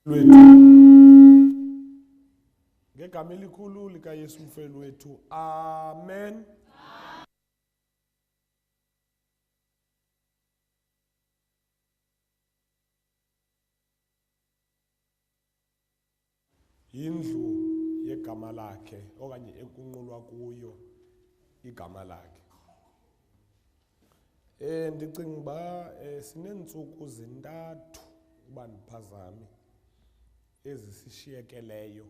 lwethu ngegama elikhulu likaYesu mfelo wethu, amen. Indlu yegama lakhe okanye ekunqulwa kuyo igama lakhe. Ndicinga uba sineentsuku zintathu uba ndiphazami ezisishiyekeleyo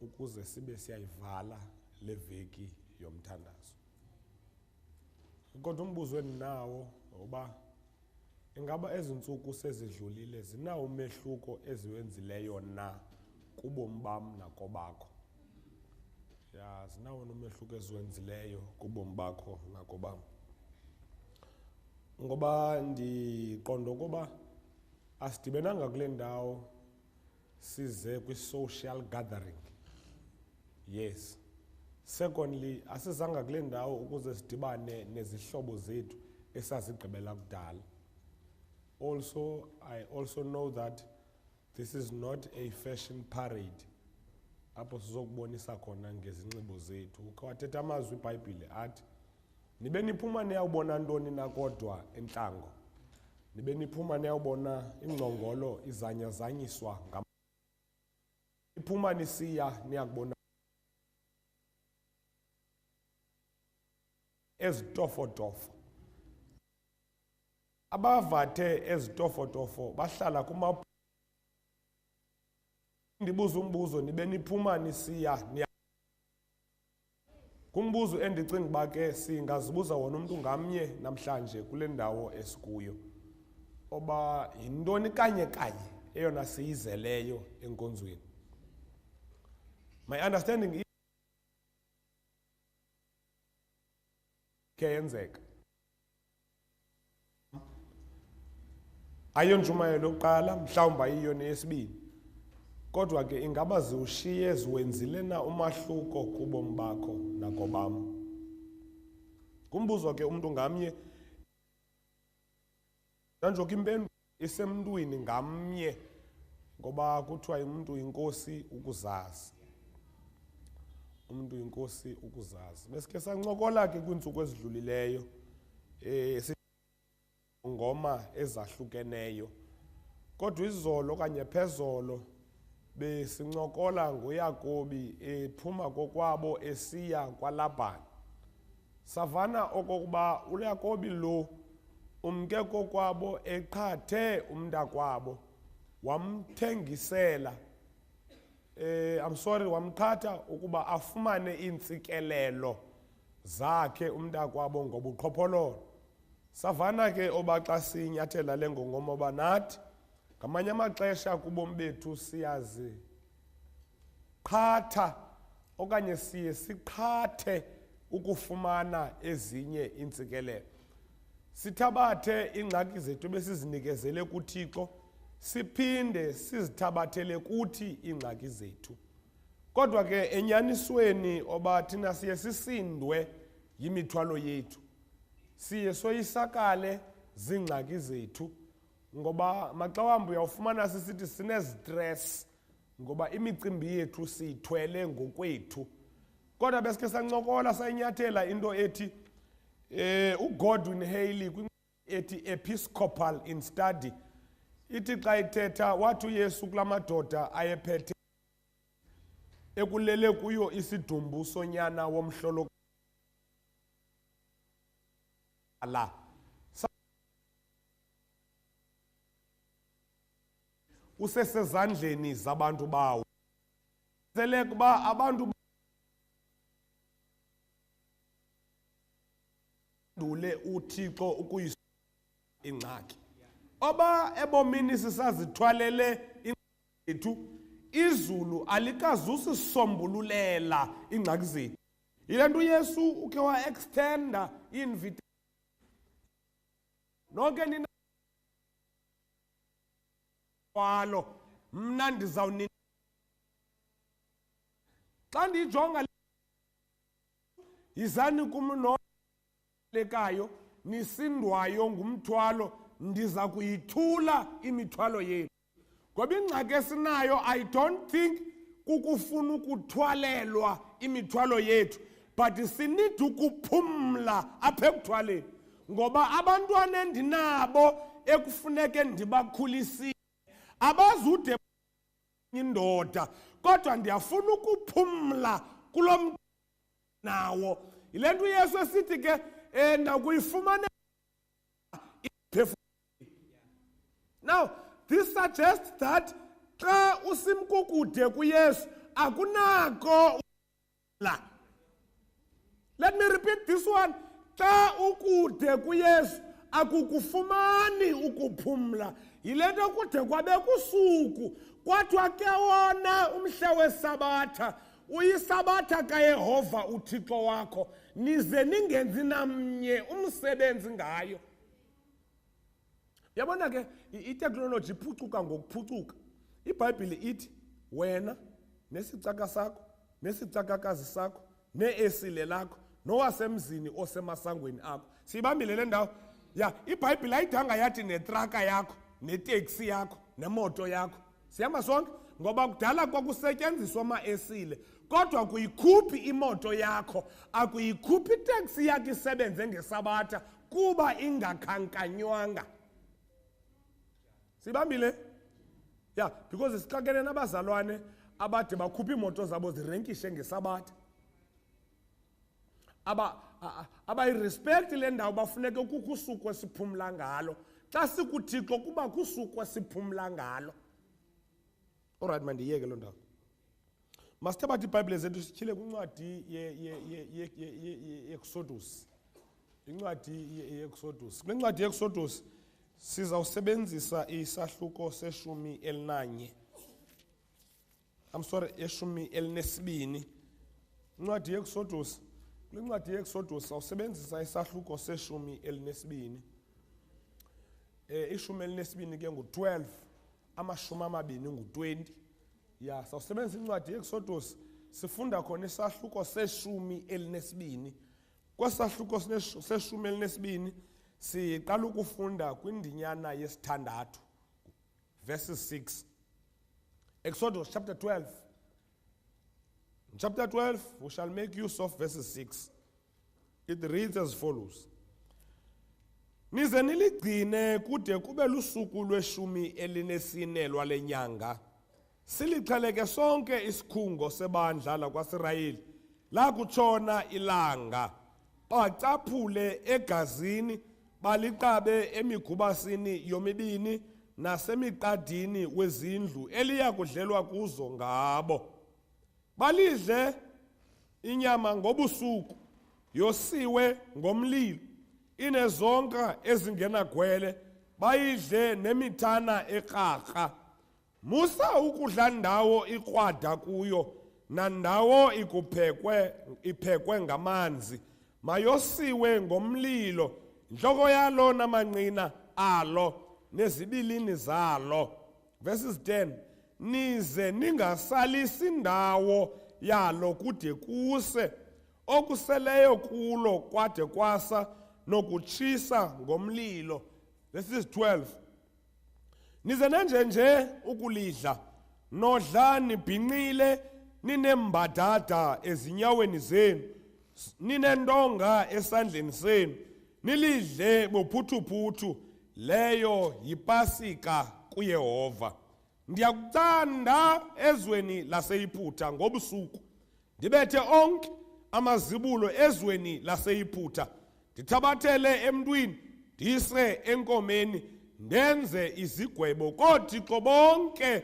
ukuze sibe siyayivala le veki yomthandazo. Kodwa umbuzo endinawo ngoba ingaba ezi ntsuku sezidlulile zinawo umehluko eziwenzileyo na kubomi bam nakobakho? Ya, zinawo umehluko eziwenzileyo kubomi bakho nakobam. Ngoba ndiqonda ukuba asidibenanga kule ndawo size kwi-social gathering. Yes. Secondly, asizanga kule ndawo ukuze sidibane nezihlobo zethu esazigqibela kudala. Also, I also know that this is not a fashion parade apho sizokubonisa khona ngezinxibo zethu. Kwathetha amazwi iBhayibhile athi nibe niphuma niyawubona ntoni na kodwa entlango, nibe niphuma niyawubona ingcongolo izanyazanyiswa niphuma nisiya niyakubona ezitofotofo. Abavathe ezitofotofo bahlala ndibuza umbuzo, nibe niphuma nisiya kumbuzo endicinga uba ke singazibuza wona umuntu ngamnye namhlanje kule ndawo esikuyo, oba yintoni kanye eyona siyizeleyo enkonzweni. My understanding kuyenzeka ayontshumayelo yokuqala, mhlawumbi ayiyo neyesibini, kodwa ke ingaba ziwushiye ziwenzile na umahluko kubomi bakho nakobam? Kumbuzo ke umuntu ngamnye nanjoku impendulo isemntwini ngamnye, ngoba kuthiwa umuntu inkosi ukuzazi. Umuntu inkosi ukuzazi. Besikhe sancokola ke kwiintsuku ezidlulileyo ngoma ezahlukeneyo, kodwa izolo okanye phezolo besincokola ngoYakobi ephuma kokwabo esiya kwaLabhani. Savana okokuba uYakobi lo umke kokwabo eqhathe umntakwabo wamthengisela, wamqhatha ukuba afumane iintsikelelo zakhe umntakwabo ngobuqhophololo. Savana ke oba xa sinyathela le ngongoma oba nathi ngamanye amaxesha kubomi bethu siyazi qhatha okanye siye siqhathe ukufumana ezinye iintsikelelo. Sithabathe iingxaki zethu besizinikezele kuThixo, siphinde sizithabathele kuthi iingxaki zethu. Kodwa ke enyanisweni oba thina siye sisindwe yimithwalo yethu, siye soyisakale ziingxaki zethu, ngoba maxa wambi uyawufumana sisithi sinezistress ngoba imicimbi yethu siyithwele ngokwethu. Kodwa besikhe sancokola sayinyathela into ethi uGordwin Haley ethi Episcopal in Study ithi xa ithetha wathi uYesu kula madoda ayephethe ekulele kuyo isidumbu sonyana womhlolo usesezandleni zabantu bawo. Seleke uba abantu bandule uThixo ukuyisa ingxaki. Oba ebomini sisazithwalele ingxaki zethu, izulu alikazusisombululela ingxaki zethu. Yile nto uYesu ukhe wa-extenda i-invitation. Nonke nina walo mna ndizawunika. Xa ndiyijonga yizani kum nolekayo nisindwayo ngumthwalo, ndiza kuyithula imithwalo yenu. Ngoba ingxaki esinayo, I don't think kukufuna ukuthwalelwa imithwalo yethu, but sinida ukuphumla apha ekuthwaleni. Ngoba abantwana endinabo ekufuneke ndibakhulisile abazude indoda, kodwa ndiyafuna ukuphumla kulo nawo. Yile nto uYesu esithi ke ndakuyifumana iphefumlo. Now this suggests that xa usimkukude kuYesu akunako la. Let me repeat this one. Xa ukude kuYesu akukufumani ukuphumla. Yile nto kude kwabe kusuku kwathiwa ke wona umhla wesabatha uyisabatha kaYehova uThixo wakho, nize ningenzi namnye umsebenzi ngayo. Yabona ke iteknoloji iphucuka ngokuphucuka. IBhayibhile ithi wena nesicaka sakho nesicakakazi sakho neesile lakho nowasemzini osemasangweni akho. Siyibambile le ndawo? Ya, iBhayibhile ayidanga yathi netraka yakho neteksi yakho nemoto yakho. Sihamba sonke? Ngoba kudala kwakusetyenziswa amaesile, kodwa akuyikhuphi imoto yakho, akuyikhuphi iteksi yakho isebenze ngesabatha kuba ingakhankanywanga. Sibambile? Yeah, because sixakene nabazalwane abade bakhupha imoto zabo zirenkishe ngesabatha. Abayirespect le ndawo bafuneke kukusuku esiphumla ngalo. Xa sikuThixo kuba kusuku esiphumla ngalo. Alright, mandiyeke lo ndawo. Masithe bathi iBhayibhile zethu sityhile kwincwadi ye-Exodus. Incwadi ye-Exodus. Kwincwadi ye-Exodus sizawusebenzisa isahluko seshumi elinanye. I'm sorry, eshumi elinesibini. Incwadi ye-Exodus. Kwincwadi ye-Exodus awusebenzisa isahluko seshumi elinesibini. Ishumi elinesibini ke ngu-12, amashumi amabini ngu-20. Ya, sawusebenzisa incwadi ye-Exodus sifunda khona isahluko seshumi elinesibini. Kwesahluko seshumi elinesibini siqala ukufunda kwindinyana yesithandathu, verses 6. Exodus chapter 12. In chapter 12, we shall make use of verses 6. It reads as follows. Nize niligcine kude kube lusuku lweshumi elinesine lwale nyanga. Silixheleke sonke isikhungo sebandla lakwaSirayeli lakutshona ilanga. Bacaphule egazini baliqabe emigubasini yomibini nasemiqadini wezindlu eliya kudlelwa kuzo ngabo. Balidle inyama ngobusuku yosiwe ngomlilo inezonka ezingenagwele bayidle nemithana ekrarha. Musa ukudla ndawo ikrwada kuyo nandawo iphekwe ngamanzi mayosiwe ngomlilo inhloko yalo namanqina alo nezibilini zalo. Verses 10. Nize ningasalisi ndawo yalo kude kuse okuseleyo kulo kwade kwasa nokutshisa ngomlilo. Verses 12. Nize nje ukulidla nodla nibhinqile ninembadada ezinyaweni zenu ninendonga esandleni senu nilidle bophuthuphuthu, leyo yipasika kuYehova. Ndiyakuthanda ezweni laseYiphutha ngobusuku ndibethe onke amazibulo ezweni laseYiphutha, ndithabathele emntwini ndise enkomeni, ndenze izigwebo koothixo bonke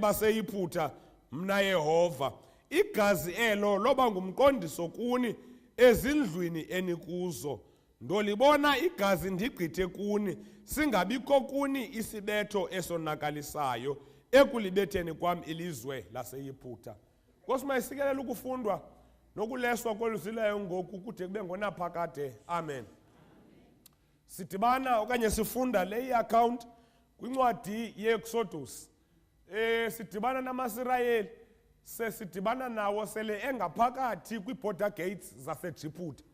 baseYiphutha mna Yehova. Igazi elo loba ngumqondiso kuni ezindlwini enikuzo. Ndolibona igazi ndigqithe kuni, singabikho kuni isibetho esonakalisayo ekulibetheni kwam ilizwe laseYiphutha. Nkosi mayisikelela ukufundwa nokuleswa koluzileyo ngoku kude kube ngonaphakade. Amen. Sidibana okanye sifunda le account kwincwadi ye-Exodus. Sidibana namaSirayeli, sesidibana nawo sele engaphakathi kwi-border gates zaseJiphutha.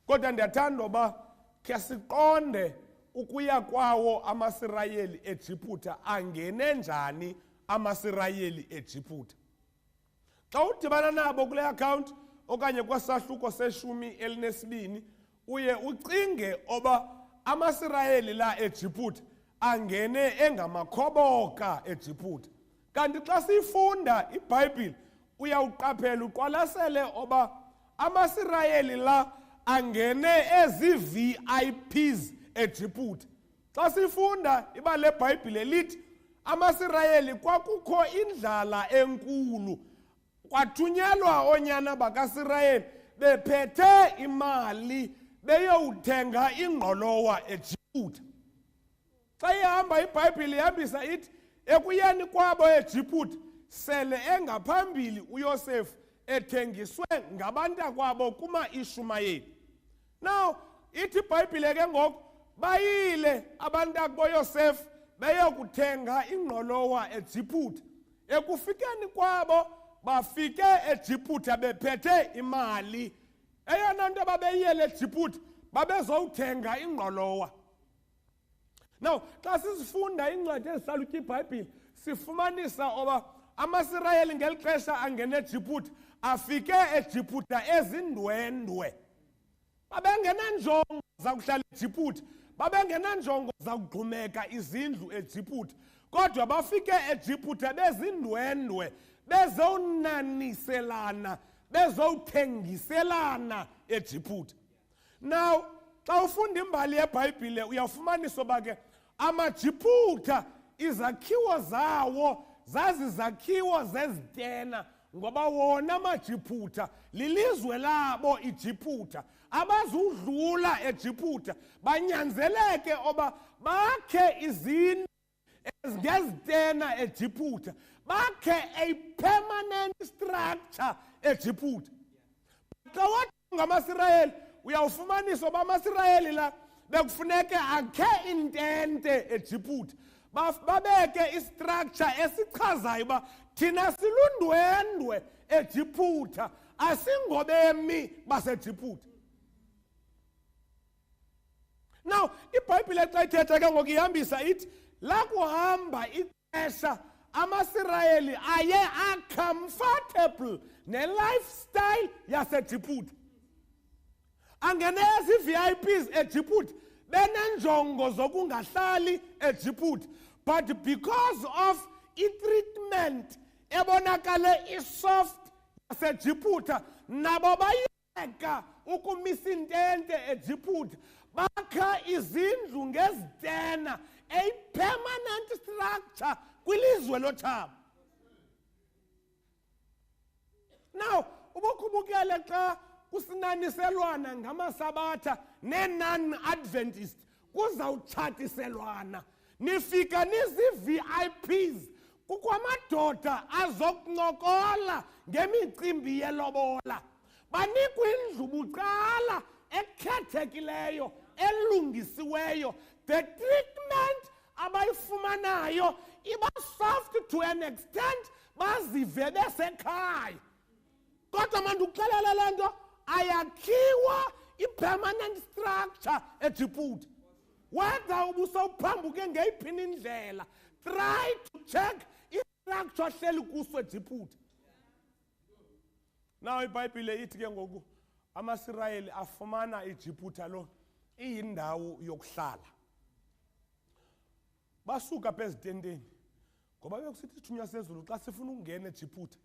Kodwa ndiyathanda uba khe siqonde ukuya kwawo amaSirayeli eJiputha angene njani amaSirayeli eJiputha. Xa udibana nabo kule account okanye kwasahluko seshumi elinesibini uye ucinge oba amaSirayeli la eJiputha angene engamakhoboka eJiputha. Kanti xa sifunda iBhayibhile uyawuqaphela uqwalasele oba amaSirayeli la angene ezi-VIPs eJiputha. Xa sifunda iba le Bhayibhile lithi amaSirayeli kwakukho indlala enkulu, kwathunyelwa oonyana bakaSirayeli bephethe imali beyowuthenga ingqolowa eJiputha. Xa ihamba iBhayibhile ihambisa ithi ekuyeni kwabo eJiputha sele engaphambili uYosefu ethengiswe ngabantakwabo kuma-Ishumayeli. Now ithi iBhayibhile ke ngoku bayile abantakoYosefu beyokuthenga ingqolowa eJiputha. Ekufikeni kwabo bafike eJiputha bephethe imali. Eyona nto babeyiyele eJiputha babezowuthenga ingqolowa. Now xa sisifunda incwadi ezihlalutya iBhayibhile sifumanisa oba amaSirayeli ngeli xesha angene eJiputha afike eJiputha ezindwendwe. Babengenanjongo zakuhlala eJiputha, babengenanjongo zakugxumeka izindlu eJiputha, kodwa bafike eJiputha bezindwendwe bezonaniselana bezothengiselana eJiputha. Now xa ufunda imbali yeBhayibhile uyafumanisa oba ke amaJiputha izakhiwo zawo zazizakhiwo zezitena, ngoba wona amaJiputha lilizwe labo iJiputha. Abazudlula eJiputha banyanzeleke oba bakhe izindlu ngezitena eJiputha, bakhe a permanent structure eJiputha. Xa wathi ngamaSirayeli uyawufumanisa oba amaSirayeli la bekufuneke akhe intente eJiputha, babeke istructure esichazayo uba thina silundwendwe eJiputha, asingobemi baseJiputha. Now iBhayibhile xa ithetha ke ngoku ihambisa ithi lakuhamba ixesha amaSirayeli aye acomfortable ne-lifestyle yaseJiputha. Angene ezi-VIPs eJiputha benenjongo zokungahlali eJiputha, but because of i-treatment ebonakale isoft yaseJiputha nabo bayeka ukumisa intente eJiputha, bakha izindlu ngezitena, a permanent structure kwilizwe lothaba. Now ubukhubukele xa kusinaniselwana ngamasabatha ne-non-Adventist kuzawutshatiselwana, nifika nizi-VIPs, kukho amadoda azokuncokola ngemicimbi yelobola, banikwa indlu bucala ekhethekileyo elungisiweyo. The treatment abayifumanayo iba soft to an extent bazive besekhaya. Kodwa mandikuxelele le nto, ayakhiwa i-permanent structure eJiputha. Whether ubusawuphambuke ngeyiphi indlela, try to check i-structure hleli kuso eJiputha. Now iBhayibhile ithi ke ngoku amaSirayeli afumana iJiputha lo iyindawo yokuhlala. Basuka phezitenteni ngoba bekusithi ithunywa sezulu xa sifuna ukungena eJiputha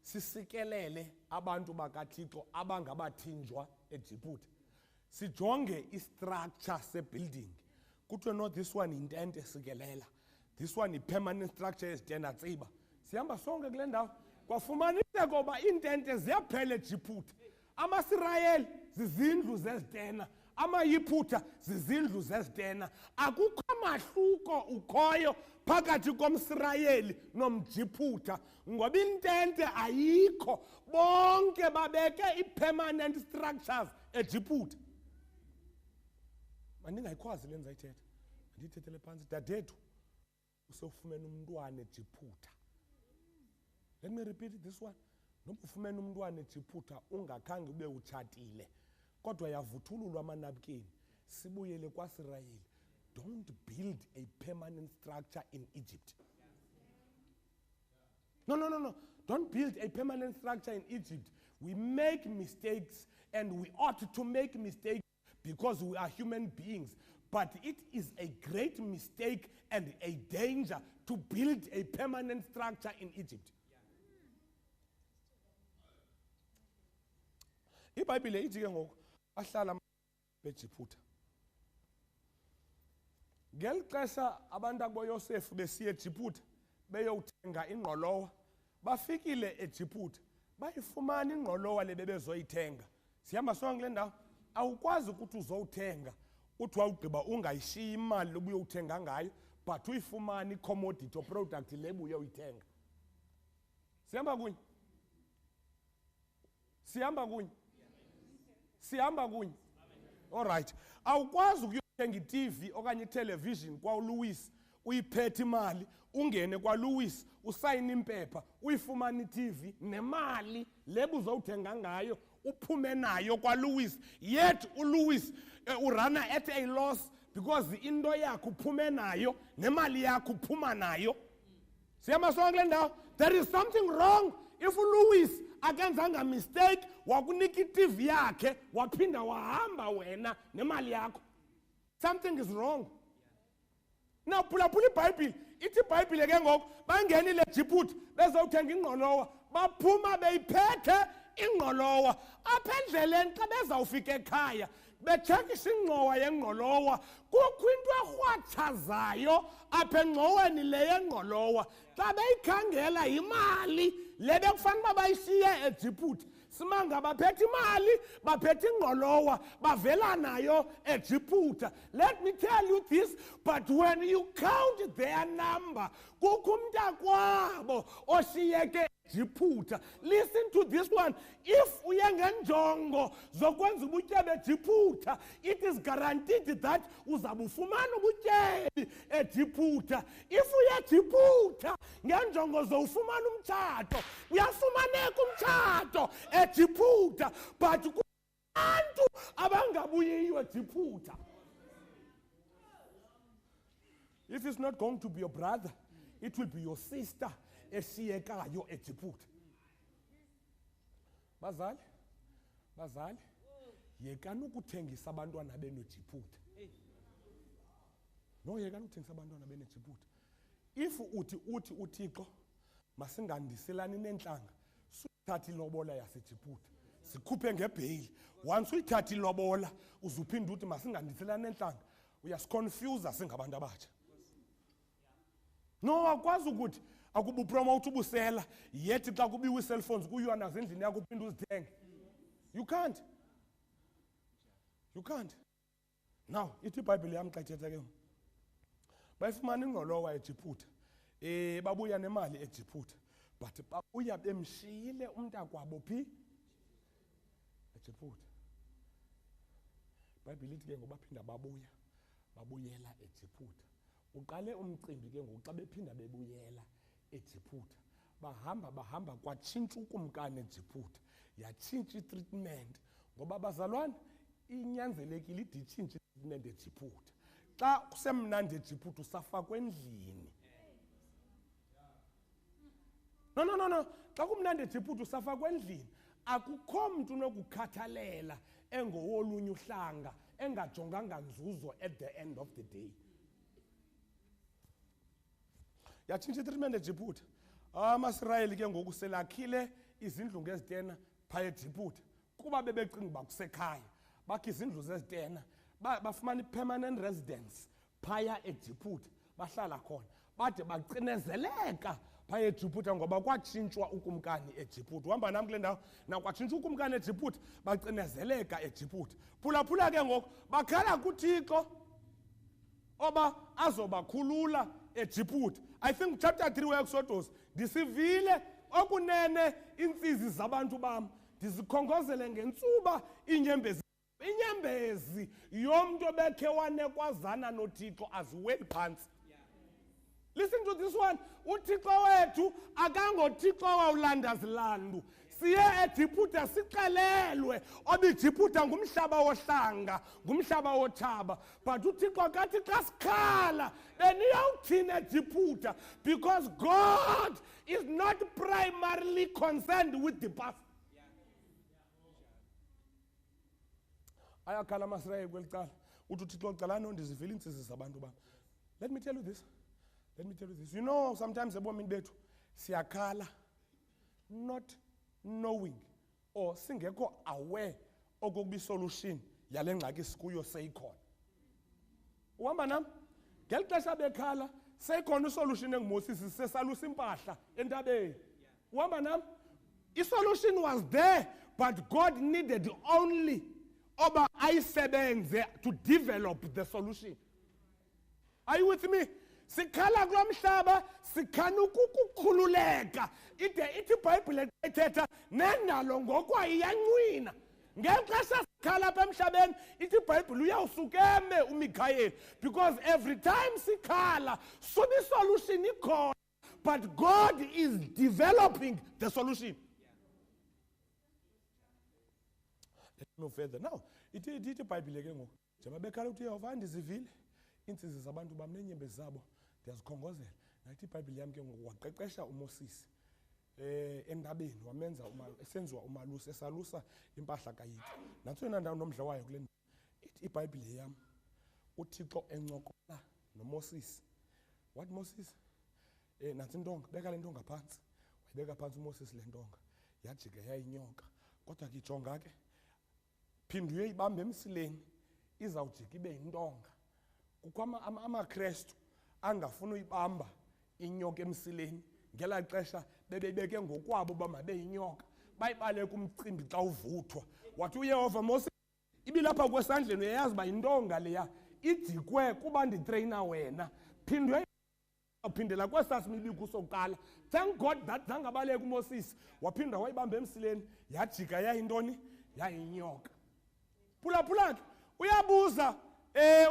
sisikelele abantu bakaThixo abangabathinjwa eJiputha, sijonge istructure sebuilding, kuthiwe no, this one intente sikelela, this one i-permanent structure ezitena tsiba. Sihamba sonke kule ndawo kwafumaniseka ngoba iintente ziyaphela eJiputha. AmaSirayeli zizindlu zezitena, amaYiphutha zizindlu zezitena. Akukho mahluko ukhoyo phakathi komSirayeli nomJiphutha, ngoba intente ayikho, bonke babeke i-permanent structures eJiputha. Mandingayikwazi le ndizayithetha, mandiyithethele phantsi. Dadethu usofumene umntwana eJiputha. Let me repeat this one. Noma ufumene umntwana eJiputha ungakhange ube utshatile, kodwa yavuthululwa amanabukeni, sibuyele kwaSirayeli. don't build a permanent structure in Egypt. No. Don't build a permanent structure in Egypt. We make mistakes, and we ought to make mistakes because we are human beings. But it is a great mistake and a danger to build a permanent structure in Egypt. iBhayibhile ithi ke ngoku bahlala beJiphuta. Ngeli xesha abantu aboYosefu besiye eJiphuta beyothenga ingqolowa, bafikile eJiphuta bayifumana ingqolowa le bebezoyithenga. Sihamba sonke kule ndawo, awukwazi ukuthi uzowuthenga uthi wawugqiba ungayishiyi imali lobuye uthenga ngayo, but uyifumana i-commodity or product le buye uyithenga. Sihamba kunye? Sihamba kunye? Sihamba kunye? All right. Awukwazi ukuyothenga i-TV okanye i-television kwaLouis uyiphethe imali, ungene kwaLouis usayine impepha, uyifumana i-TV nemali le buzowuthenga ngayo, uphume nayo kwaLouis. Yet uLouis urana at a loss because into yakho uphume nayo nemali yakho uphuma nayo. Siyama sonke kule ndawo. There is something wrong if uLouis akenzanga mistake wakunika i-TV yakhe waphinda wahamba wena nemali yakho. Something is wrong. Now phulaphula iBhayibhile, ithi iBhayibhile ke ngoku bangenile eJiphuta bezawuthenga ingqolowa, baphuma beyiphethe ingqolowa. Apha endleleni xa bezawufika ekhaya betshekisha ingqowa yengqolowa, kukho into erhwatshazayo apha engqoweni le yengqolowa. Xa beyikhangela yimali le bekufanele uba bayishiye eJiphuta. Simanga baphethe imali, baphethe ingqolowa, bavela nayo eJiphuta. Let me tell you this, but when you count their number, kukho umntakwabo oshiyeke eJiphuta. Listen to this one. If uye ngenjongo zokwenza ubutyebi eJiphuta, it is guaranteed that uzabufumana ubutyebi eJiphuta. If uye eJiphuta ngenjongo zofumana umtshato, uyafumaneka umtshato eJiphuta, but kubantu abangabuyiyo eJiphuta. If it's not going to be your brother, it will be your sister eshiyekayo eJiphuta. Bazali, yekani ukuthengisa abantwana benu eJiphuta. No, yekani ukuthengisa abantwana benu eJiphuta. If uthi uThixo masingandiselani nentlanga, suthatha ilobola yaseJiphuta, sikhuphe ngebheyili. Once uyithatha ilobola, uzuphinda uthi masingandiselani nentlanga, uyasiconfuse singabantu abatsha. No, akwazi ukuthi akubupromote ubusela, yet xa kubiwa ii-cellphones kuyona zendlini yakho uphinda uzithenge. You can't. Now, ithi iBhayibhile yam xa ithetha ke bayifumana ingqolowa eJiphuta, babuya nemali eJiphuta, but babuya bemshiyile umntakwabo phi eJiphuta. iBhayibhile ithi ke ngoku baphinda babuyela eJiphuta. Uqale umcimbi ke ngoku xa bephinda bebuyela eJiphuta, bahamba kwatshintsha ukumkani eJiphuta, yatshintsha i-treatment, ngoba bazalwane inyanzelekile ide itshintshe i-treatment eJiphuta. Xa kusemnandi eJiphuta usafakwa endlini. No. Xa kumnandi eJiphuta usafakwa endlini, akukho mntu unokukhathalela engowolunye uhlanga engajonganga nzuzo at the end of the day. Yatshintsha i-treatment eJiphuta. AmaIsrayeli ke ngoku selakhile izindlu ngezitena phaya eJiphuta kuba bebecinga uba kusekhaya. Bakhe izindlu zezitena, bafumana i-permanent residence phaya eJiphuta, bahlala khona. Bade bacinezeleka phaya eJiphuta ngoba kwatshintshwa ukumkani eJiphuta. Uhamba nam kule ndawo, nakwatshintshwa ukumkani eJiphuta, bacinezeleka eJiphuta. Phulaphula ke ngoku bakhala kuThixo oba azobakhulula eJiphuta. I think chapter 3 weExodus, ndisivile okunene intsizi zabantu bam, ndizikhongozele ngentsuba inyembezi. Inyembezi yomntu obekhe wanekwazana noThixo aziweli phantsi. Listen to this one. uThixo wethu akangoThixo wawulanda zilandu. siye eJipute sixelelwe obiJipute ngumhlaba wohlanga ngumhlaba wothaba but uThixo kathi xa sikhala beniyawuthini eJipute because God is not primarily concerned with the past. Ayakhala amasirayi kweli cala uthi uThixo ucalani ndizivile intsisi zabantu bam. Let me tell you this. You know, sometimes ebomini bethu siyakhala not knowing or singekho aware okokuba isolution yale ngxaki sikuyo seyikhona. Uhamba nam ngeli xesha bekhala seyikhona isolution enguMoses sesalusa impahla entabeni. Uhamba nam isolution was there but God needed only oba ayisebenze to develop the solution. Are you with me? Sikhala kulo mhlaba sikhana ukukhululeka ide ithi iBhayibhile ethetha nendalo ngokwayo iyancwina ngexesha sikhala apha emhlabeni ithi iBhayibhile uyawusukeme uMikhayeli because every time sikhala suba isolution ikhona but God is developing the solution. Let's move further now. Ithi iBhayibhile ke ngoku njengoba bekhala uthi Yehova ndizivile intsisi zabantu bam nenyembe zabo ndiyazikhongozela nathi iBhayibhile yami ke ngoku waqeqesha uMoses entabeni wamenza esenziwa umalusi esalusa impahla kayithi natso yena ndawo nomdla wayo kule ithi iBhayibhile yami uThixo encokola noMoses. What Moses? Nathi intonga beka le ntonga phansi wayibeka phansi uMoses le ntonga yajika yayinyoka kodwa ke jonga ke phinde uyibambe emsileni izawujika ibe yintonga. Kukho amaKristu angafuna uyibamba inyoka emsileni ngela xesha bebebeke ngokwabo bamabe inyoka bayibaleka umcimbi xa uvuthwa wathi uYehova Moses ibilapha kwesandleni uyayazi ba intonga leya ijikwe kuba nditrainer wena phindwe uphindela kwesasimibi kusoqala. Thank God that zangabaleka uMoses waphinda wayibamba emsileni yajika yayintoni yayinyoka. Phulaphula uyabuza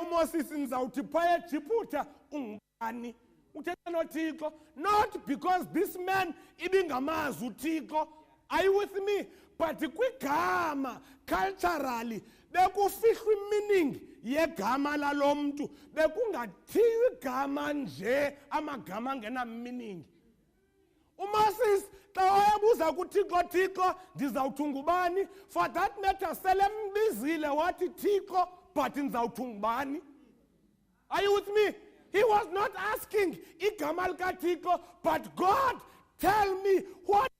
uMoses nizawuthi phaya eJipute ungubani uthetha noThixo not because this man ibingamazi uThixo. Are you with me? But kwigama culturally bekufihlwa imeaning yegama lalomntu bekungathiwa igama nje amagama angena meaning. uMoses xa wayebuza kuThixo Thixo ndizawuthi ungubani for that matter selembizile wathi Thixo but ndizawuthi ungubani. Are you with me? He was not asking igama likaThixo but God tell me what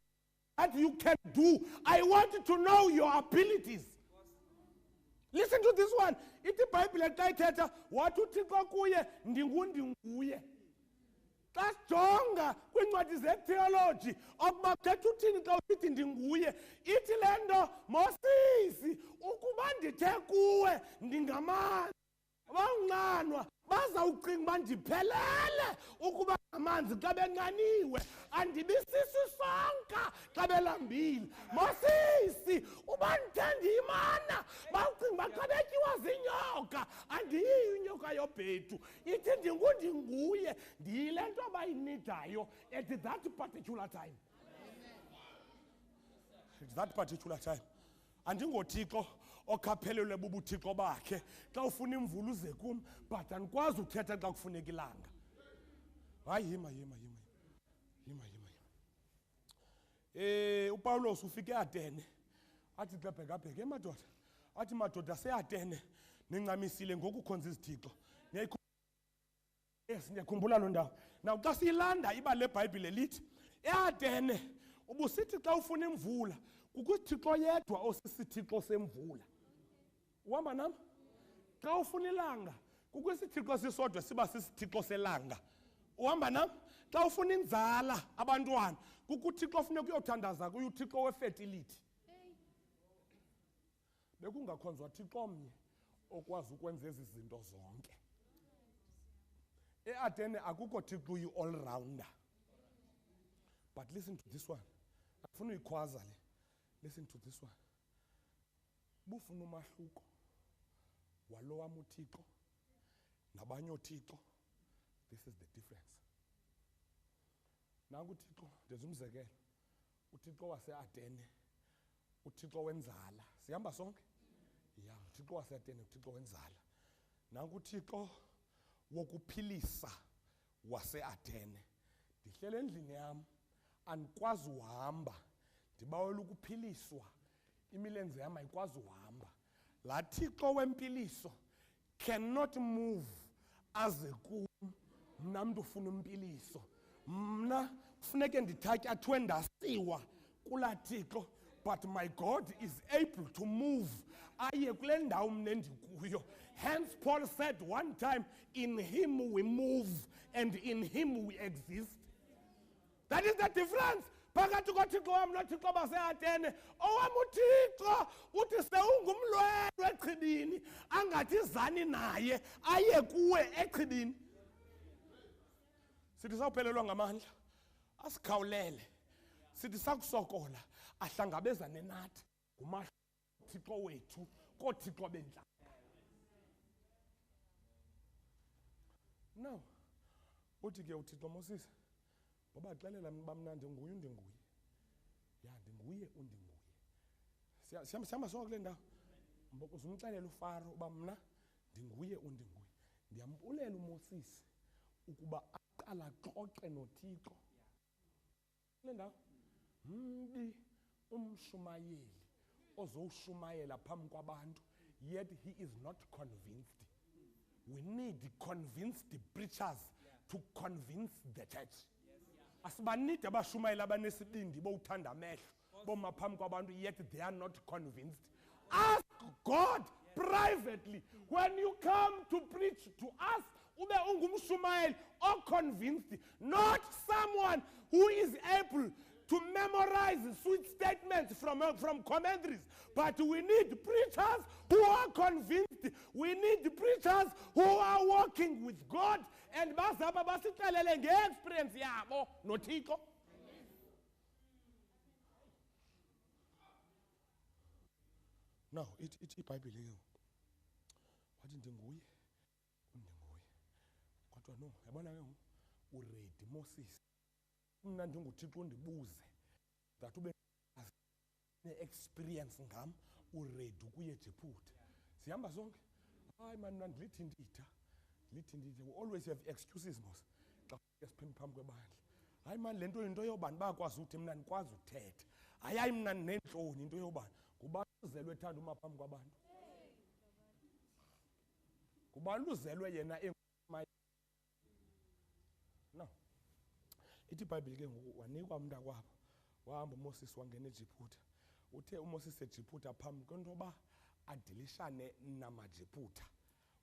that you can do. I want to know your abilities. Listen to this one. Ithi iBhayibhile xa ithetha wathi uThixo kuye ndinguye. Xa sijonga kwincwadi zetheology okuba kuthetha uthini xa uthi ndinguye ithi le nto Moses ukuba ndithe kuwe ndingamanzi banganwa bazawucinga uba ndiphelele ukuba amanzi xa benqaniwe andibisisisonka xa belambile. Moses uba ndithe ndiyimana bawucinga uba xa betyiwa zinyoka andiyiyo inyoka yobhethu. Ithi ndinguye ndiyile nto abayinidayo at that particular time. At that particular time andingoThixo okaphelelwe bubuthixo bakhe xa ufuna imvula uze kum but andikwazi uthetha xa kufuneka ilanga. Hayi yima uPawulos ufike eAthene athi xa bhekabheke madoda athi madoda seAthene nincamisile ngokukhonza izithixo. Yes ndiyakhumbula loo ndawo. Now xa siyilanda iba le Bhayibhile lithi eAthene ubusithi xa ufuna imvula kukho uThixo yedwa osisithixo semvula. Uhamba nam xa ufuna ilanga kukho isithixo sisodwa siba sisithixo selanga. Uhamba nam xa ufuna inzala abantwana kukho uThixo ofuneka uyothandaza kuye uThixo wefertility. Bekungakhonzwa Thixo omnye okwazi ukwenza ezi zinto zonke. eAthene akukho Thixo uyi all rounder. But listen to this one. Akufuna uyikhwaza le. Listen to this one. Bufuna umahluko walo wam uThixo nabanye oThixo. This is the difference. Nangu uThixo ndenza umzekelo uThixo waseAtene, uThixo wenzala. Sihamba sonke? Ya, uThixo waseAtene, uThixo wenzala. Nanku uThixo wokuphilisa waseAtene. Ndihlele endlini yam, andikwazi uhamba, ndibawela ukuphiliswa, imilenze yam ayikwazi uhamba. Laa Thixo wempiliso cannot move aze kum. Mna mntu ufuna impiliso. Mna kufuneke ndithatyathwe ndasiwa kulaa Thixo, but my God is able to move aye kule ndawo mna endikuyo. Hence Paul said one time, in him we move and in him we exist. That is the difference phakathi koThixo wam noThixo baseAtene. Owam uThixo uthi sewungumlwelo echibini, angathi zani naye aye kuwe echibini. Sithi sawuphelelwa ngamandla, asikhawulele. Sithi sakusokola, ahlangabezane nathi. Ngumahlo uThixo wethu koothixo bentlanga. Now, uthi ke uThixo Moses, ngoba xelela bamna ndinguye undinguye. Ya, ndinguye undinguye. Sihamba sonke kule ndawo. Mbokoze umxelele uFaro uba mna ndinguye undinguye. Ndiyambulela uMoses ukuba aqala xoxe noThixo. Kule ndawo. Mbi umshumayeli ozowushumayela phambi kwabantu, yet he is not convinced. We need convinced preachers to convince the church. Asibanide abashumayela abanesibindi bowuthanda amehlo boma phambi kwabantu, yet they are not convinced. Ask God privately when you come to preach to us, ube ungumshumayeli or convinced, not someone who is able to memorize sweet statements from commentaries, but we need preachers who are convinced. We need preachers who are walking with God and bazaba basixelele nge-experience yabo noThixo. Now ithi iBhayibhile ke wathi ndinguye undinguye. Kodwa no, yabona ke uready Moses. Mna ndinguThixo undibuze that ube ne-experience ngam, uready ukuya eJiphuta. Sihamba sonke? Hayi man, mna ndilithi nditha. We always have excuses mos xa siphambi phambi kwebandla. Hayi man, le nto yinto yobani bakwazi uthi mna ndikwazi uthetha. Hayi mna ndinentloni into yobani. Ngubani uzelwe ethanda uma phambi kwabantu? Ngubani uzelwe yena engumay? No. Ithi iBhayibhile ke ngoku wanikwa umntakwabo, wahamba uMoses wangena eJiphuta. Uthe uMoses eJiphuta phambi kwento yoba adilishane namaJiphuta,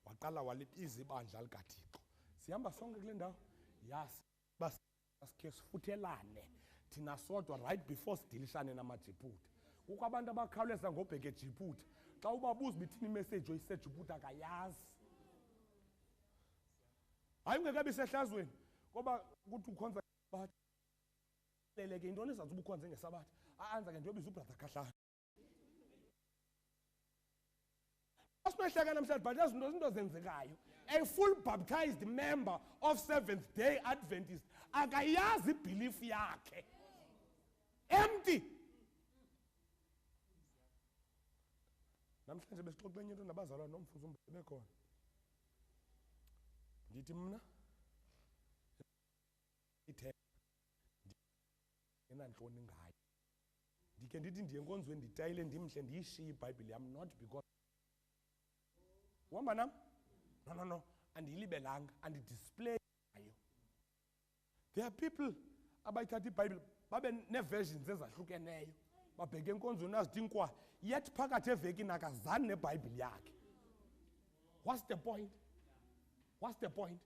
waqala walibiza ibandla likaThixo. Sihamba sonke kule ndawo? Yes, basikhe sifuthelane thina sodwa right before sidilishane namaJiphuta. Kukho abantu abakhawuleza ngobheka eJiphuta, xa ubabuza bithini imessage oyiseJiphuta akayazi. Hayi ungekabi sehlazweni ngoba kuthi ukhonza bathi leleke intoni ezanza ubukhonze ngesabatha. Aanza ke ndiyobiza ubrother Khahlana. Asimehleka namhlanje but yazi into zenzekayo. A full baptized member of Seventh Day Adventist akayazi belief yakhe. Empty. Namhlanje besixoxa enye into nabazalwa nomfuzo bekhona. Ndithi mna ithe enantloni ngayo. Ndike ndithi ndiye enkonzweni nditayile ndimhle ndiyishiye iBhayibhile yam, not because uhamba nam? No. Andiyilibelanga, andidisplay ngayo. There are people abayithatha iBhayibhile babe nee-versions ezahlukeneyo, babheke enkonzweni azidinkwa, yet phakathi evekini akazani neBhayibhile yakhe. What's the point? What's the point?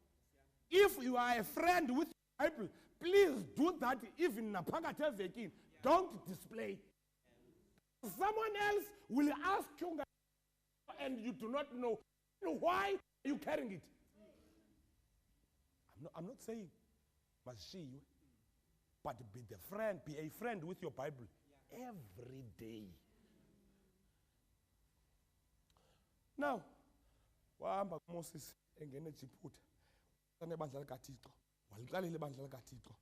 If you are a friend with the Bible, please do that even naphakathi evekini. Don't display. Someone else will ask you and you do not know. Why are you carrying it? I'm not saying must see you, but be a friend with your Bible every day. Now, wahamba Moses engene eJiphuta, nebandla likaThixo, walixalela ibandla likaThixo,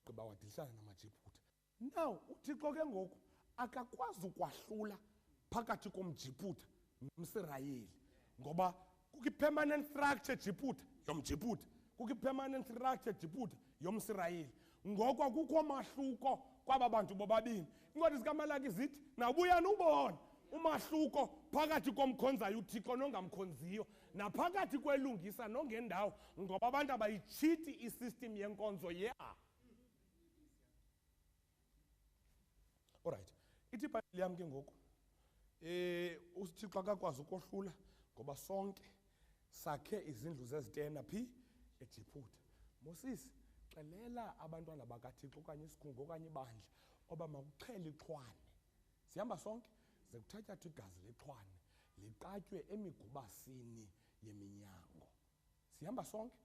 gqiba wadilishana namaJiphuta. Now uThixo ke ngoku akakwazi ukwahlula phakathi komJiputha nomSirayeli ngoba kukho permanent structure Jiputha yomJiputha, kukho permanent structure Jiputha yomSirayeli. Ngoko akukho mahluko kwaba bantu bobabini. Incwadi zikaMalaki zithi nawubuyani ubone umahluko phakathi komkhonzayo uThixo nongamkhonziyo naphakathi kwelungisa nongendawo ngoba abantu abayichithi isystem yenkonzo Alright, ithi iBhayibhile yam ke ngoku uThixo akakwazi ukohlula ngoba sonke sakhe izindlu zezitena phi eJiputha. Moses, xelela abantwana bakaThixo okanye isikhungo okanye ibandla oba makuxhele ixhwane. Sihamba sonke ze kuthatyathwe igazi lexhwane liqatywe emigubasini yeminyango. Sihamba sonke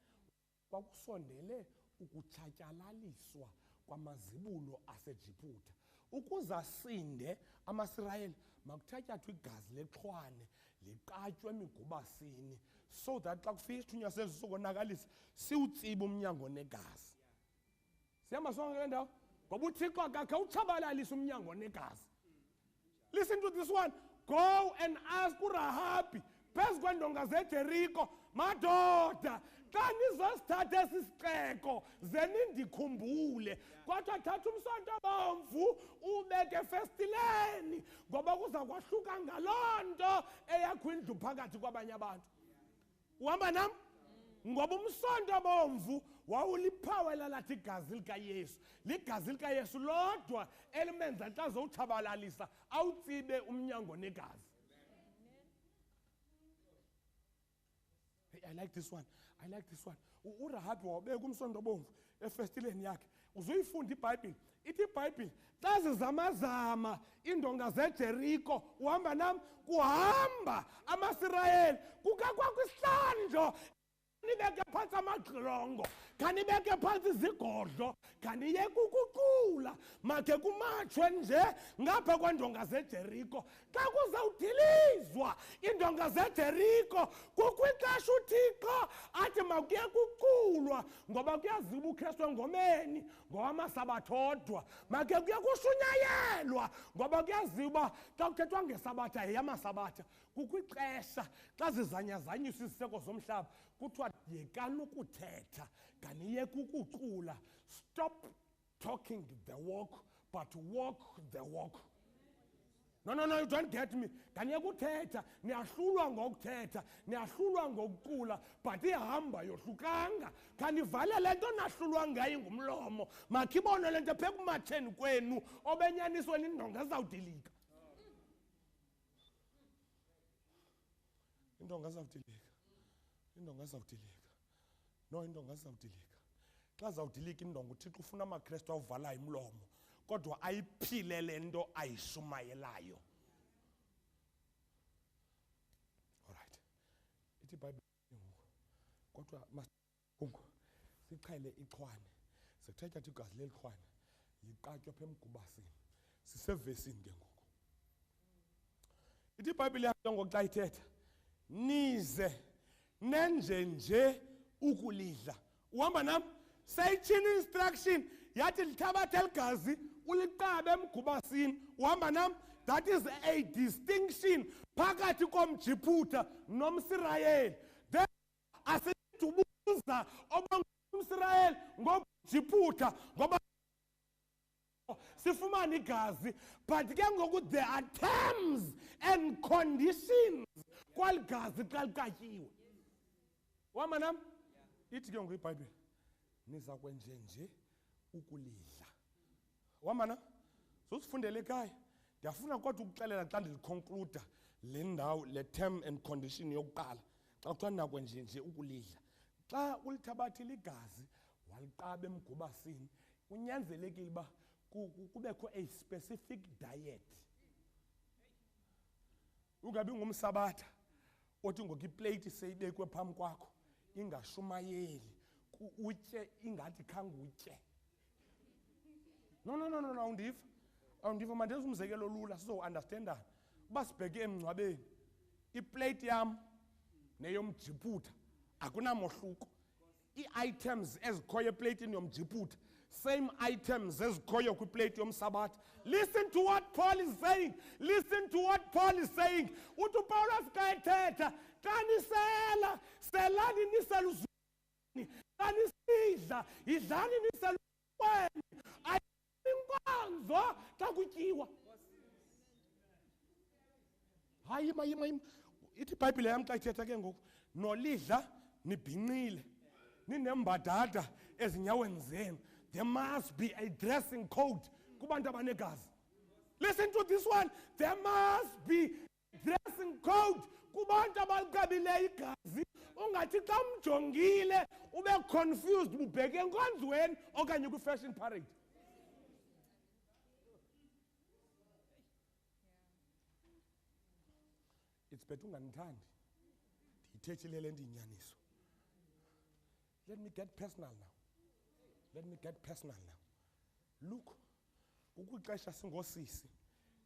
kwakusondele ukutshatyalaliswa kwamazibulo aseJiputha. Ukuze asinde amaSirayeli makuthatyathwe igazi lexhwane liqatywe emigubasini so that xa kufika isithunywa senzo sokonakalisa siwutsibe umnyango negazi. Sihamba sonke le ndawo ngoba uThixo akakhe utshabalalisa umnyango negazi. Listen to this one. Go and ask uRahabi phezu kweendonga zeJeriko, madoda xa nizosithatha esi sixeko ze nindikhumbule kodwa thatha umsonto bomvu ubeke efestileni ngoba kuza kwahluka ngaloo nto eyakho indlu phakathi kwabanye abantu. Uhamba nam? Ngoba umsonto bomvu wawuliphawela lathi igazi likaYesu. Ligazi likaYesu lodwa elimenza xa zowutshabalalisa awutsibe umnyango negazi. I like this one. I like this one. uRahabi wabeka umsonto bomvu efestileni yakhe. Uzuyifunda iBhayibhile. Ithi iBhayibhile xa zizamazama indonga zeJeriko uhamba nam kuhamba amaSirayeli kukakwakho isihlandlo nibeke phansi amagxilongo kanibeke phansi izigodlo kaniyeke ukucula makhe kumatshwe nje ngapha kwendonga zeJeriko. Xa kuzawudilizwa indonga zeJeriko kukwixesha uThixo athi makuyeke ukuculwa ngoba kuyaziba uKristu engomeni ngowamasabatha odwa. Makhe kuyeke ushunyayelwa ngoba kuyaziba xa kuthethwa ngesabatha yeyamasabatha. Kukwixesha xa zizanyazanyiswa iziseko zomhlaba kuthiwa yekani ukuthetha kaniyeke ukucula. Stop talking the walk but walk the walk. No, you don't get me. Kaniyeke uthetha, niyahlulwa ngokuthetha, niyahlulwa ngokucula but ihamba yohlukanga. Kanivale le nto nahlulwa ngayo ngumlomo makhibone le nto phe kumatsheni kwenu obenyanisweni indonga ezawudilika. Indonga zawudilika. Indonga zawudilika. No, indonga zawudilika. Xa zawudilika indonga uThixo ufuna amaKristu awuvala imlomo kodwa ayiphile le nto ayishumayelayo. Alright. Ithi iBhayibhile kodwa masikungu sichele ixhwane. Sikuthatha igazi lelixhwane liqatywe phe emgubasini. Sisevesini ke ngoku. Ithi iBhayibhile yakho ngoxa ithetha nize nenje ukulidla. Uhamba nam? Sayitshini instruction yathi lithabathe eligazi uliqabe emgubasini. Uhamba nam? That is a distinction phakathi komJiputha nomSirayeli. Then asidubuza obangumSirayeli ngoJiputha ngoba sifumana igazi but ke ngoku there are terms and conditions kwaligazi xa likatyiwe. Uhamba nam? Ithi ke ngoku iBhayibhile niza kwenje ukulidla. Uhamba nam? Sosifundele ekhaya. Ndiyafuna kodwa ukuxelela xa ndiliconclude le ndawo le term and condition yokuqala xa kuthiwa nakwenje ukulidla. Xa ulithabathile igazi waliqaba emgubasini kunyanzelekile uba kubekho a specific diet. Ungabi ngumsabatha othi ngoku iplate seyibekwe phambi kwakho ingashumayeli utye ingathi khange utye. No, awundiva mandenza umzekelo lula sizo-understandana. Uba sibheke emngcwabeni iplate yam neyomJiputha akunamohluko. Ii-items ezikhoyo eplatini yomJiputha same items ezikhoyo kwiplate yomsabatha. Listen to what Paul is saying. Listen to what Paul is saying. Uthi uPaulus ka ethetha, xa nisela, selani niseluzwini. Xa nisidla, idlani niseluzweni. Ayinkonzo xa kutyiwa. Hayi mayima. Ithi iBhayibhile yam xa ithetha ke ngoku, nolidla nibhinqile. Ninembadada ezinyaweni zenu. There must be a dressing code kubantu abanegazi. Listen to this one. There must be a dressing code kubantu abalikabileyo igazi. Ungathi xa umjongile ube confused ubheke enkonzweni okanye kwi-fashion parade. It's better unganithandi. Ndiyithethile le nto inyaniso. Let me get personal now. Let me get personal now. Look, ukuxesha singosisi,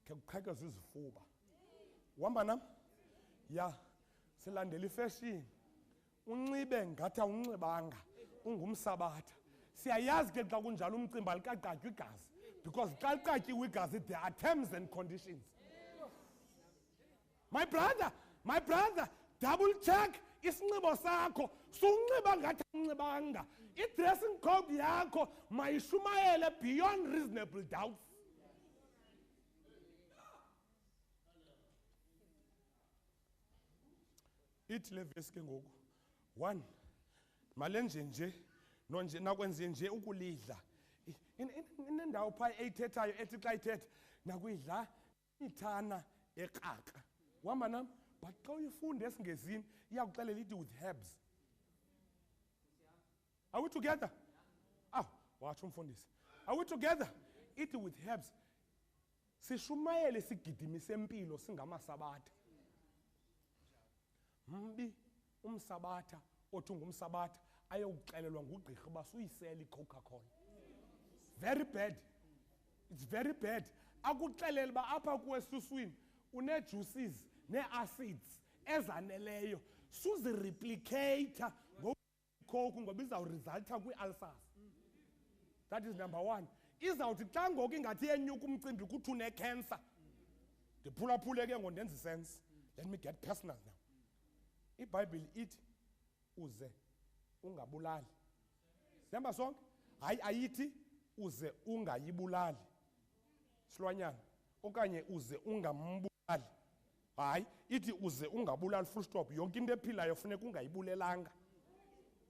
ke kuqhekeza izifuba. Uhamba nam? Ya, silandela ifashion. Unxibe ngathi awunxibanga, ungumsabatha. Siyayazi ke xa kunjalo umcimbi alikaqatywa igazi. Because xa liqatyiwe igazi, there are terms and conditions. My brother, double check isinxibo sakho. Sunxiba ngathi unxibanga. I-dressing code yakho mayishumayele beyond reasonable doubts. Ithi le verse ke ngoku. 1. Malenje nje nonje nakwenze nje ukulidla. Inendawo pha eyithethayo ethi xa ithetha nakuyidla ithana ekraka. Uhamba nam? But xa uyifunde esingezini iyakuxelela ithi with herbs. Are we together? Watsho umfundisi. Are we together? Ithi with herbs. Sishumayele sigidimise impilo singamasabatha. Mbi umsabatha othi ungumsabatha ayokuxelelwa ngugqirha uba suyisela iCoca-Cola. Very bad. It's very bad. Akuxelela uba apha kuwe suswini une-juices ne-acids ezaneleyo suzireplicator ngoku ngoba izawuresulta kwi-ulcers. That is number 1. Izawuthi xa ngoku ingathi yenyuka umcimbi kuthi une-cancer. Ndiphulaphule ke ngondenza isense. Let me get personal now. IBhayibhile ithi uze ungabulali. Sihamba sonke? Hayi ayithi uze ungayibulali silwanyana okanye uze ungambulali. Hayi ithi uze ungabulali full stop. Yonke into ephilayo funeka ungayibulelanga.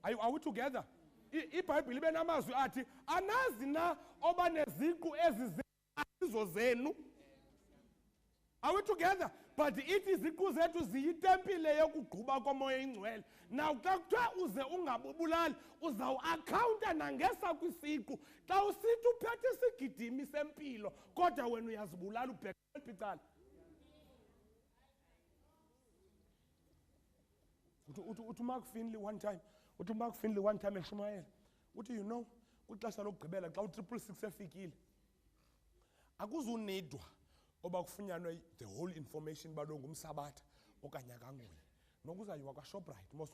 Are we together? IBhayibhile ibe namazwi athi anazi na oba neziqu ezizo zenu. Are we together? But ithi iziqu zethu ziyitempile yokugquba komoya ingcwele. Now xa kuthiwa uze ungabulali uzawuakhawunta nangesa kwisiqu. Xa usithi uphethe isigidimi sempilo kodwa wena uyazibulala ubheka icala. Uthi Mark Finley one time eShumayela. Uthi you know kwixesha lokugqibela xa u666 efikile akuzunidwa oba kufunyanwe the whole information balo ngumsabatha okanye akanguye. Nokuzayiwa kwaShoprite mos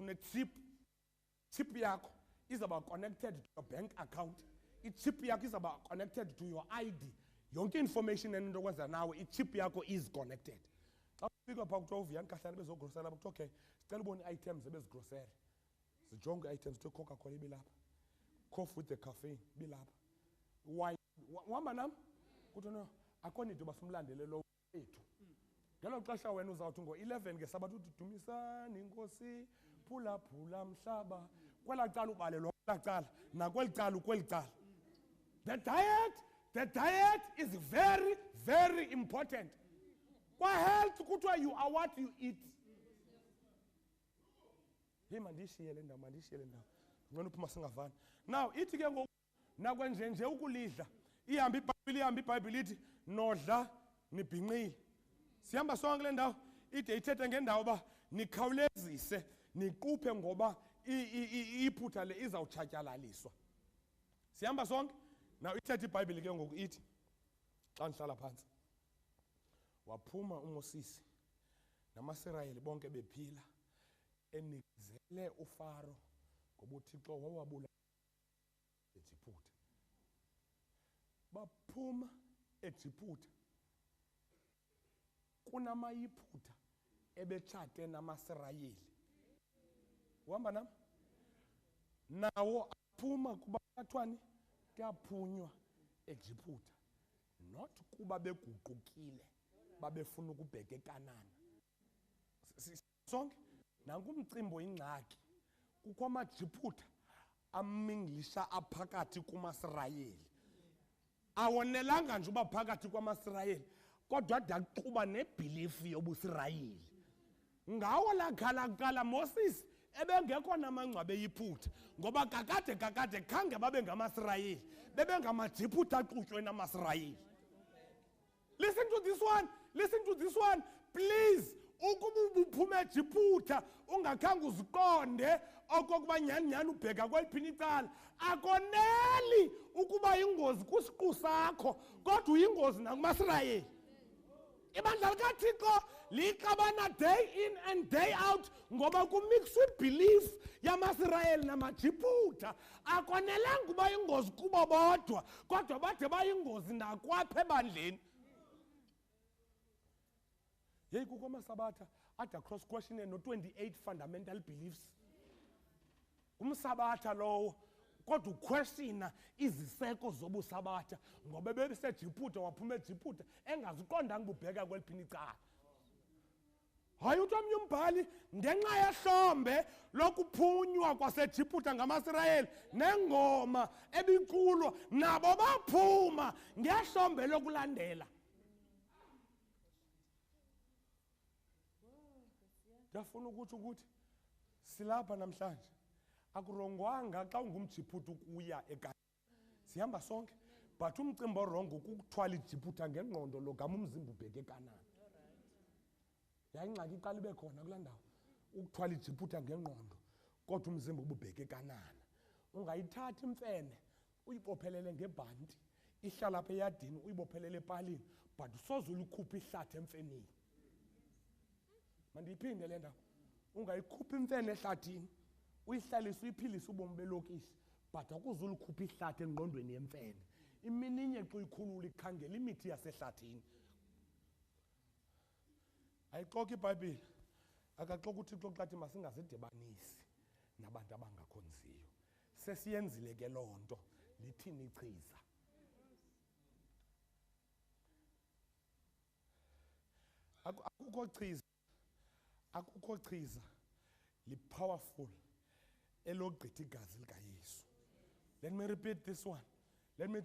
chip yakho izaba connected to your bank account. I-chip yakho izaba connected to your ID. Yonke information enento kwenza nawe i-chip yakho is connected. Xa ufika phaa kuthiwa uViyan Kahlani bezogrosera kuthiwa okay sicela ubone items ebezigrosera. Zijonge items to Coca-Cola ibilapha. Coffee with the caffeine ibilapha. Wine uhamba nam? Kuthi no akho nito basumlandele lo wethu. Ngelo xesha wena uzawuthi ngo-11 ngesabatha uthi dumisani inkosi phula mhlaba. Kwela cala ubalelwa kwela cala nakweli cala ukweli cala. The diet is very, very important. Kwa health kuthiwa you are what you eat. Hey mandishiyele ndawo. Ngcono uphuma singavani. Now ithi ke ngoku nakwenje nje ukulidla. Ihamba iBhayibhile ithi nodla nibhinqile. Sihamba sonke le ndawo ide ithethe ngendawo ba nikhawulezise niquphe ngoba iphutha le izawutshatyalaliswa. Sihamba sonke? Now ithethe iBhayibhile ke ngoku ithi xa nihlala phansi waphuma uMoses namaSirayeli bonke bephila enikezele uFaro ngoba uThixo wawabulala eJiphuta. baphuma eJiphuta. Kunamayiphutha ebetshate namaSirayeli. Uhamba nam? Nawo aphuma kuba bathwani kuyaphunywa eJiphuta. Not kuba beguqukile babefuna ukubheka eKanani. Sonke nankumcimbo ingxaki. Kukho amaJiphuta aminglisha aphakathi kumaSirayeli. Awonelanga nje uba phakathi kwamaSirayeli, kodwa daqhuba nebelief yobuSirayeli. Ngawo la khala Moses ebengekho namangcwabe eyiphutha, ngoba kakade khange babe ngamaSirayeli, bebengamaJiphuta axutywe namaSirayeli. Listen to this one, please. Ukuba uphuma eJiphuta ungakhange uziqonde okokuba nyani ubheka kweliphini icala, akoneli ukuba ingozi kusiqu sakho, kodwa uyingozi nakumaSirayeli. Ibandla likaThixo lixabana day in and day out ngoba kumixwe belief yamaSirayeli namaJiphuta. Akonelanga uba ingozi kubo bodwa, kodwa bade bayingozi nakwapha ebandleni. Yeyi kukho amasabatha ade cross question no 28 fundamental beliefs. Umsabatha lowo kodwa uquestiona iziseko zobusabatha ngoba bebeseJiphuta waphuma eJiphuta engaziqondanga ubheka kweliphini icala. Hayi uthi omnye umbhali ngenxa yehlombe lokuphunywa kwaseJiphuta ngamaSirayeli nengoma ebiculwa nabo baphuma ngehlombe lokulandela. Ndiyafuna ukuthi silapha namhlanje akurongwanga xa ungumJiphuta ukuya eKanani. Sihamba sonke, but umcimbi orongo ukuthwala iJiphuta ngengqondo logama umzimba ubheke eKanani. Yayingxaki iqala ibe khona kulaa ndawo, ukuthwala iJiphuta ngengqondo kodwa umzimba ububheke eKanani. Ungayithathi imfene uyibophelele ngebhanti, ihlala apha eyadini uyibophelele epalini, but usoze ulikhuphe ihlathi emfeneni. Mandiyiphinde le ndawo, ungayikhuphi imfene ehlathini uyihlalise uyiphilise ubomi belokishi, but akuzulikhupha ihlathi engqondweni yemfene. Imininye xa uyikhulula ikhangela imithi yasehlathini. Ayixoki iBhayibhile, akaxoki uThixo xa athi masingazidibanisi nabantu abangakhonziyo. Sesiyenzile ke loo nto, lithini ichiza. Akukho chiza li-powerful elogqitha igazi likaYesu. Let me repeat this one. Let me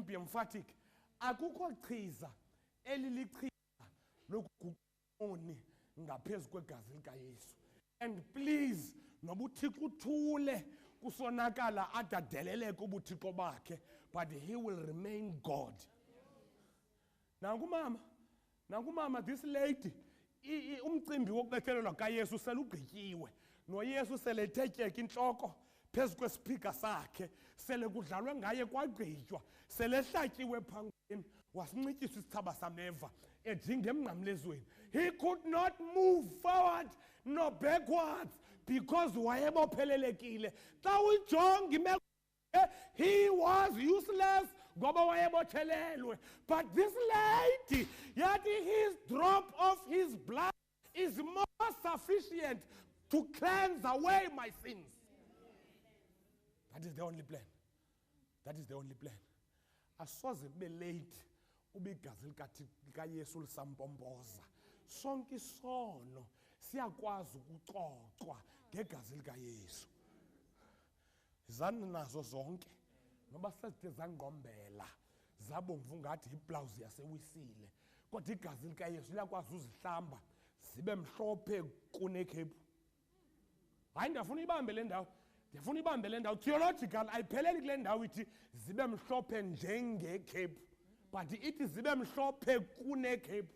be emphatic. Akukho chiza elilichiza lokuguquni ngaphezu kwegazi likaYesu. And please, noba uThixo uthule kusonakala adadeleleke ubuthixo bakhe, but he will remain God. Nangumama this lady, umcimbi wokubethelelwa kaYesu selugqityiwe, noYesu selethetyeka intloko phezu kwesipika sakhe, sele kudlalwe ngaye kwagqitywa, selehlatyiwe phangweni, wasinxityiswa isithaba sameva ejinga emnqamlezweni. He could not move forward no backwards because wayebophelelekile. Xa uyijonga imeko, he was useless ngoba wayebothelelwe. But this lady, yet his drop of his blood is more sufficient to cleanse away my sins. That is the only plan. That is the only plan. Asoze kube late ube igazi likaYesu lisampompoza. Sonke isono siyakwazi ukucocwa ngegazi likaYesu. Zani nazo zonke noba sezithe zangqombela zabomvu ngathi iblawuzi yasewisile, kodwa igazi likaYesu liyakwazi uzihlamba zibe mhlophe kunekhephu. Hayi ndiyafuna ibambe le ndawo, theological ayipheleli kule ndawo ithi zibe mhlophe njengekhephu, but ithi zibe mhlophe kunekhephu.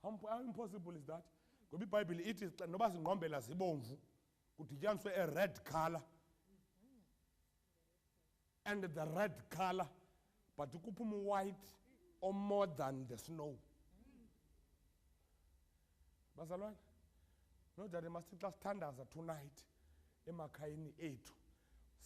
How impossible is that? Ngoba iBhayibhile ithi noba zingqombela zibomvu kudityaniswe a red color and the red color, but kuphuma white or more than the snow. Bazalwane, no jade masithi xa sithandaza tonight emakhayeni ethu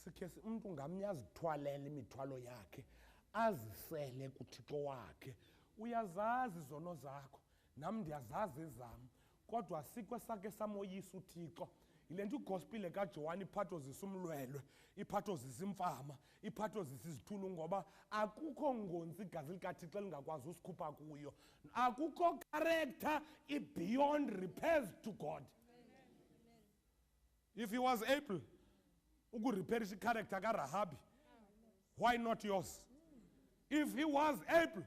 sikhe umuntu ngamnye azithwalele imithwalo yakhe azisele kuThixo wakhe. Uyazazi izono zakho, nam ndiyazazi ezam, kodwa sikho esakhe samoyisa uThixo. Yile nto igospile kaJohane iphathozisa umlwelwe, iphathozisa imfama, iphathozisa izithulu, ngoba akukho ngonzi igazi likaThixo elingakwazi usikhupha kuyo. Akukho character beyond repairs to God. If he was able ukurepairisha icharacter kaRahabi, why not yours? If he was able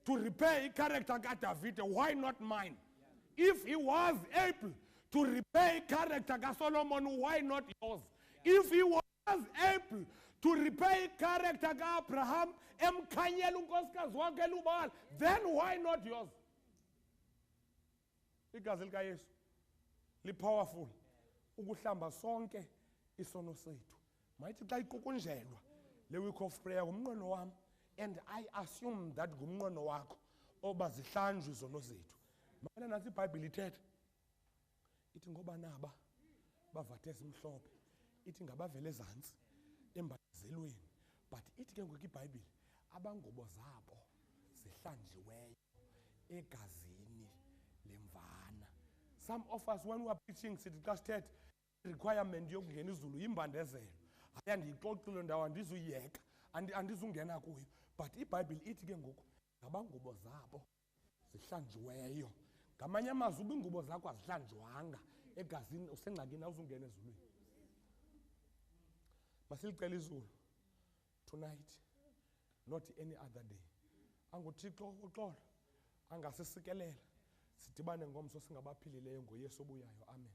to repair icharacter kaDavide, why not mine? If he was able to repair character kaSolomon, why not yours? If he was able to repair character kaAbraham emkhanyela unkosikazi wakhe elubala, then why not yours? Igazi likaYesu lipowerful ukuhlamba sonke isono sethu. Mayithi xa iqukunjelwa le week of prayer ngumnqweno wam, and I assume that ngumnqweno wakho, oba zihlanjwe izono zethu. Mamela nantsi iBhayibhile ithetha. Ithi ngoba naba bavathe esimhlophe, ithi ngabavela ezantsi embandezelweni, but ithi ke ngoku iBhayibhile abangubo zabo zihlanjiweyo egazini lemvana. Some of us when we are preaching sithi xa sithethe requirement yokungena izulu yimbandezelo. Hayi andiyixoxile ndawo andizuyiyeka, andizungena kuyo, but iBhayibhile ithi ke ngoku ngabangubo zabo zihlanjiweyo. Ngamanye amazwi uba iingubo zakho azihlanjwanga egazini usengxakini awuzungena ezulwini. Masilicele izulu tonight, not any other day. AnguThixo uxolo angasisikelela sidibane ngomso singabaphilileyo ngoYesu obuyayo. Amen.